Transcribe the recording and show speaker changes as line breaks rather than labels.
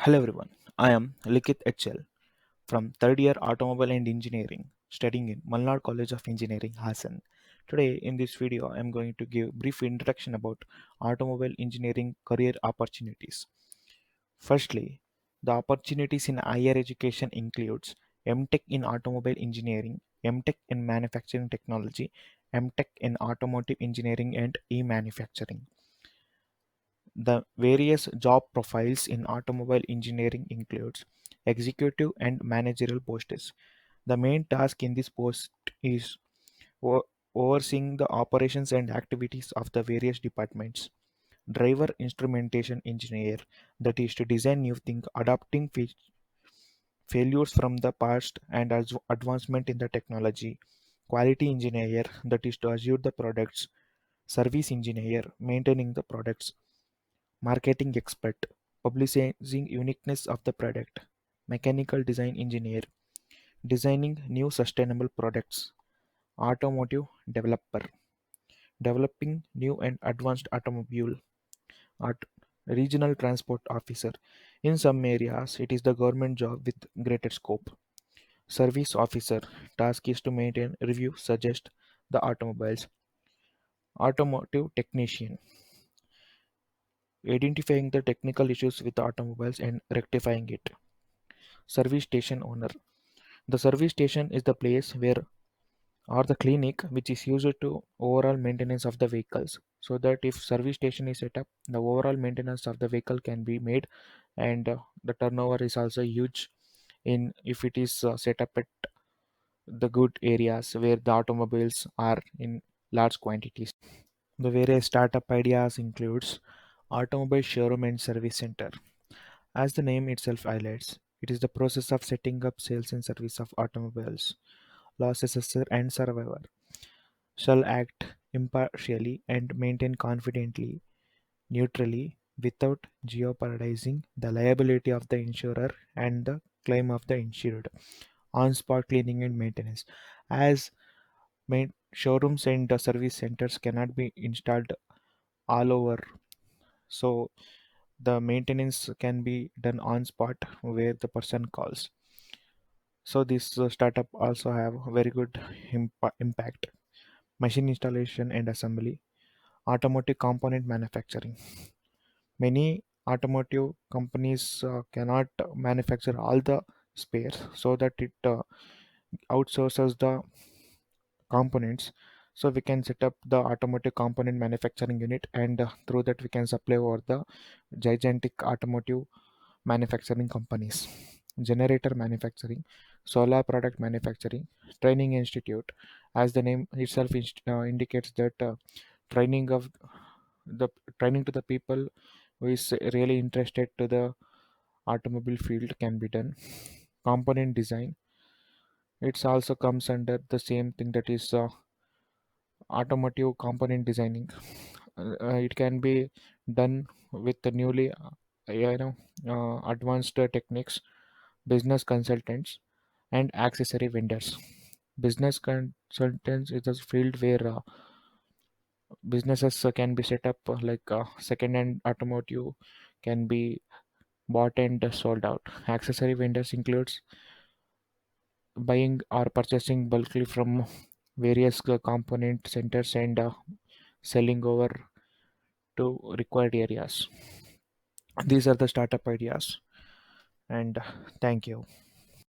Hello everyone, I am Likith HL from third year Automobile and Engineering, studying in Malnad College of Engineering, Hassan. Today in this video I am going to give brief introduction about automobile engineering career opportunities. Firstly, the opportunities in higher education includes MTech in Automobile Engineering, MTech in Manufacturing Technology, MTech in Automotive Engineering and E-Manufacturing. The various job profiles in automobile engineering includes executive and managerial posts. The main task in this post is o- overseeing the operations and activities of the various departments. Driver instrumentation engineer, that is to design new things, adapting failures from the past and advancement in the technology. Quality engineer, that is to assure the products. Service engineer, maintaining the products. Marketing expert, publicizing uniqueness of the product. Mechanical design engineer, designing new sustainable products. Automotive developer, developing new and advanced automobile. Art, regional transport officer, in some areas it is the government job with greater scope. Service officer, task is to maintain, review, suggest the automobiles. Automotive technician, identifying the technical issues with automobiles and rectifying it. Service station owner, the service station is the place where or the clinic which is used to overall maintenance of the vehicles, so that if service station is set up, the overall maintenance of the vehicle can be made, and the turnover is also huge in if it is set up at the good areas where the automobiles are in large quantities. The various startup ideas includes automobile showroom and service center. As the name itself highlights, it is the process of setting up sales and service of automobiles. Loss assessor and survivor shall act impartially and maintain confidently, neutrally, without jeopardizing the liability of the insurer and the claim of the insured. On-spot cleaning and maintenance. As showrooms and service centers cannot be installed all over, so the maintenance can be done on spot where the person calls. So this startup also have very good impact. Machine installation and assembly, automotive component manufacturing. Many automotive companies cannot manufacture all the spares, so that it outsources the components. So we can set up the automotive component manufacturing unit, and through that we can supply over the gigantic automotive manufacturing companies. Generator manufacturing, solar product manufacturing, training institute. As the name itself indicates that training of the training to the people who is really interested to the automobile field can be done. Component design, it also comes under the same thing, that is automotive component designing. It can be done with the newly advanced techniques. Business consultants and accessory vendors. Business consultants is a field where businesses can be set up, like second-hand automotive can be bought and sold out. Accessory vendors includes buying or purchasing bulkly from various component centers and selling over to required areas. These are the startup ideas, and thank you.